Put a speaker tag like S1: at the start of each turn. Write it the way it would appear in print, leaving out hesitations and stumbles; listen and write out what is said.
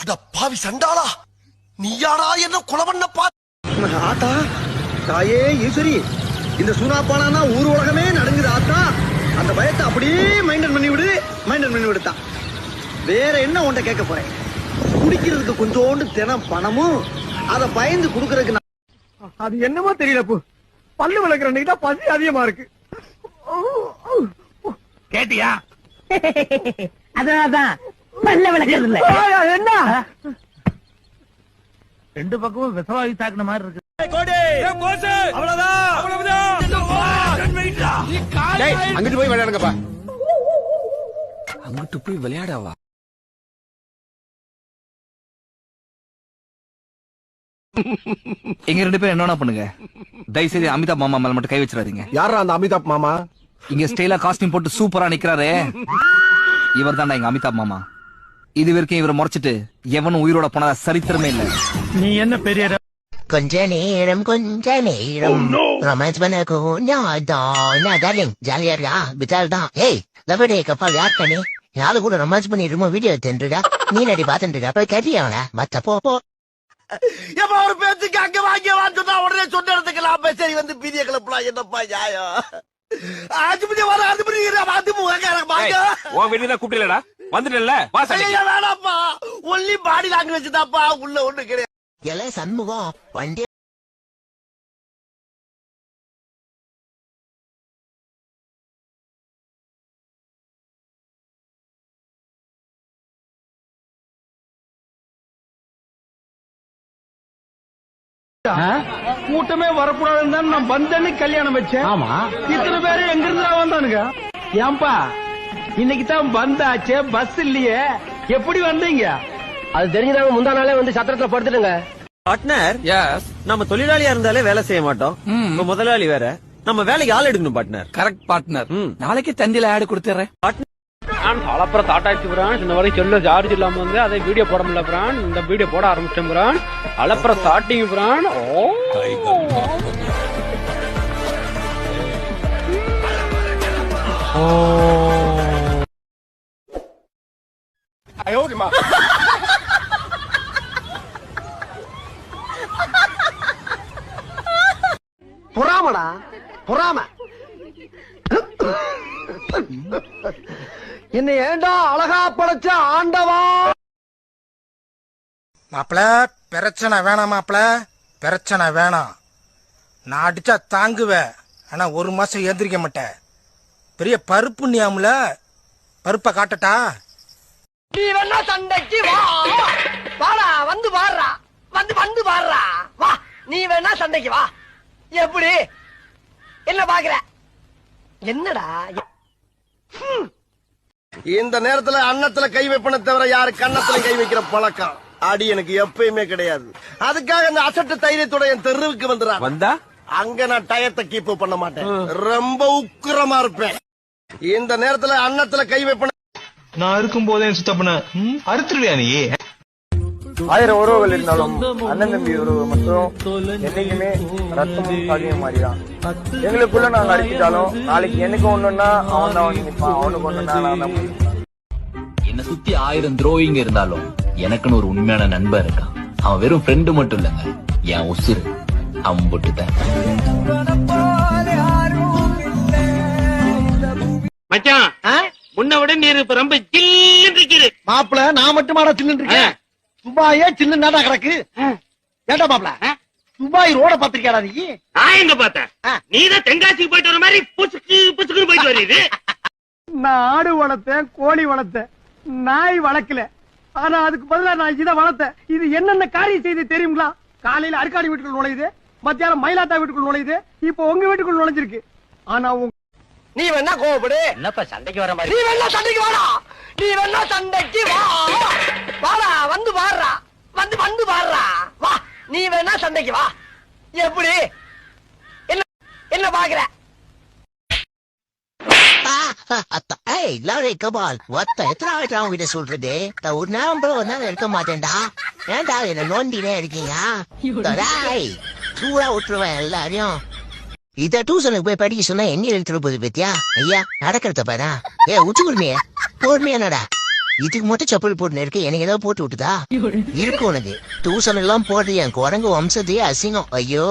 S1: அட பாவி சண்டாளா, நீயாடா என்ன கொலை பண்ண
S2: ஆத்தா தாயே ஈஸ்வரி, இந்த சூனாப்பானா ஊர் உலகமே நடுங்குது ஆத்தா. அந்த பயத்தை அப்படியே மைண்டன் பண்ணி விடுத்தான். வேற என்ன உன்ட்ட கேட்க போறேன்? குடிக்கிறதுக்கு கொஞ்சோண்டு தினம் பணமும் அதை பயந்து குடுக்கறதுக்கு அது என்னமோ தெரியல. பல்லு விளக்குற அன்னைக்கு தான் பசி அதிகமா இருக்கு.
S3: கேட்டியா? அதான் பல்ல விளக்குறது இல்ல.
S2: என்ன
S3: ரெண்டு பக்கமும் விசவாயி தாக்குன மாதிரி இருக்கு.
S1: அங்கிட்டு போய் விளையாடுங்கப்பா. அங்கிட்டு போய் விளையாடவா?
S4: எங்க ரெண்டு பேரும் என்னன்னா பண்ணுங்க, தயவுசெய்து அமிதாப் மாமா மேல மட்டும் கை வச்சிடாதீங்க.
S1: யாரா அந்த அமிதாப் மாமா?
S4: இங்க ஸ்டைலா காஸ்டியூம் போட்டு சூப்பரா நிக்கிறாரு, இவர் தான்டா எங்க அமிதாப் மாமா. இது வரைக்கும் இவரை முறைச்சிட்டு எவனும் உயிரோட போனதா சரித்திரமே இல்ல.
S3: நீ என்ன பெரிய
S5: கொஞ்ச நேரம் ரொமான்ஸ் பண்ண டார்லிங் ஜாலியா இருக்கா? பிச்சால் தான். ஏய் லவடே கப்பல் யார் கண்ணே, யாரு கூட ரொமான்ஸ் பண்ணிட்டு வீடியோ எடுத்துடா, நீ நடி பாத்துட்டுடா, போய் கட்டியாவன மத்த போ.
S1: ஒரு பேச்சுக்கு அங்க வாங்கியவான்னு சொன்னா உடனே சொன்ன இடத்துக்கு சரி வந்து பீதிய கிளப்பலாம். என்னப்பா நியாயம்? வேணாப்பா, ஒன்லி பாடி லாங்குவேஜ் தான்ப்பா, உள்ள ஒண்ணு கிடையாது.
S5: எல்லாம் சண்முகம் வண்டி
S2: கூட்டமே வரக்கூடாதுன்னு தான் நான் வந்தேன்னு கல்யாணம் வச்சேன். ஆமா, இத்தனை பேரு எங்க இருந்து வந்தானுங்க? ஏன்பா இன்னைக்கு தான் வந்தாச்சே, பஸ் இல்லையே, எப்படி வந்தீங்க? அது தெரிஞ்சதாங்க முந்தா நாளே வந்து சத்திரத்துல படுத்துடுங்க.
S6: பார்ட்னர், நம்ம தொழிலாளியா இருந்தாலே வேலை செய்ய மாட்டோம். முதலாளி வேற, நம்ம வேலைக்கு ஆள் எடுக்கணும் பார்ட்னர்.
S4: கரெக்ட் பார்ட்னர், நாளைக்கு தந்தியில ஆடு கொடுத்துறேன்.
S7: அலப்புறம் தாட்டாச்சு பிரான், இந்த வரைக்கும் செல்ல சார்ஜ் இல்லாம வந்து அதை வீடியோ போட முடியல பிரான், இந்த வீடியோ போட ஆரம்பிச்சேன் பிரான். அலப்புறம் ஸ்டார்டிங் பிரான்.
S2: பொறாமடா பொறாம. என்ன ஏண்டா அழகா படைச்ச ஆண்டவா.
S8: மாப்பிள பிரச்சனை வேணாம், மாப்பிள பிரச்சனை வேணாம். நான் அடிச்சா தாங்குவேன், ஆனா ஒரு மாசம் எந்திரிக்க மாட்டேன். பெரிய பருப்பு நியாமுல பருப்பை காட்டட்டா?
S2: நீ வேணா சண்டைக்கு வா, வாடா வந்து பாடுறா, வந்து பாடுறா வா. நீ வேணா சண்டைக்கு வா. எப்படி என்ன பாக்குற? என்னடா
S1: இந்த நேரத்துல அன்னத்துல கை வைப்பன தவிர யாரு கன்னத்துல கை வைக்கிற பழக்கம் அடி எனக்கு எப்பயுமே கிடையாது. அதுக்காக அந்த அசட்டு தைரியத்தோட என் தெருவுக்கு வந்தா அங்க நான் டயத்தை கீப் பண்ண மாட்டேன், ரொம்ப உக்கிரமா இருப்பேன். இந்த நேரத்துல அன்னத்துல கை வைப்பன
S9: நான் இருக்கும் போதே சுத்தப்பன அறுத்துருவியா நீ?
S10: 1000 உறவுகள் இருந்தாலும் அண்ணன் தம்பி உறவு மட்டும் என்னைக்குமே ரத்தமும் சாதியும் மாதிரிதான். எங்களுக்குள்ள நாங்க அடிச்சிட்டாலும் நாளைக்கு எனக்கு ஒண்ணுன்னா அவன் தான் வந்து நிற்பான், அவனுக்கு ஒண்ணுன்னா நான் தான்.
S11: என்ன சுத்தி 1000 துரோகிங்க இருந்தாலும் எனக்குன்னு ஒரு உண்மையான நண்பர் இருக்கான். அவன் வெறும் ஃப்ரெண்டு மட்டும் இல்லங்க, என் உசுறு. அவன் போட்டுட்டேன்
S7: மச்சான், முன்ன விட நீர் இப்ப ரொம்ப ஜில்லுன்னு இருக்குது.
S2: மாப்பிள நான் மட்டுமாடா சில்லுன்னு இருக்கேன், துபாயே சில்லுன்னு கிடக்கு. ஏண்டா மாப்பிள, துபாய் ரோட பாத்திருக்கா நீ?
S7: நான் எங்க பார்த்தேன், நீதான் தென்காசிக்கு போயிட்டு வர மாதிரி புசுக்கு புசுக்குன்னு போயிட்டு வருது.
S2: நான் ஆடு வளர்த்தேன், கோழி வளர்த்தேன், நாய் வளர்க்கல. ஆனா அதுக்கு பதிலா நான் இதை வளர்த்தேன். இது என்னென்ன காரியம் செய்து தெரியுங்களா? காலையில அருக்காடி வீட்டுக்குள் நுழையுது, மத்தியானம் மயிலாத்தா வீட்டுக்குள் நுழையுது, இப்போ உங்க வீட்டுக்குள் நுழைஞ்சிருக்கு. ஆனா நீ வேணா கோவப்படு,
S7: என்னப்பா சண்டைக்கு வர மாதிரி?
S2: நீ வேணா சண்டைக்கு வாடா, நீ வேணா சண்டைக்கு வா, வாடா வந்து பாடுறா, வந்து பாடுறா வா. நீ வேணா சண்டைக்கு வா. எப்படி என்ன பாக்குற?
S5: ஏய் லவ்லி கபால், எத்தனை ஆயிரம் அவங்க சொல்றது? ஒரு நேரம் ப்ரோ இருக்க மாட்டேன்டா. ஏன்டா என்ன நோண்டினே இருக்கீங்க? சூடா விட்டுருவேன் எல்லாரையும். இத டியூஷனுக்கு போய் படிக்க சொன்னா என்ன எழுத்துற போகுது பத்தியா? ஐயா நடக்கிறத பாரா. உச்சி குடுமையா பொறுமையா நடா. இதுக்கு மட்டும் செப்பல் போட்டு இருக்கு, எனக்கு ஏதாவது போட்டு விட்டுதா இருக்கு உனக்கு? டியூஷன் எல்லாம் போடுறது என் குரங்கு வம்சத்தையே அசிங்கம். ஐயோ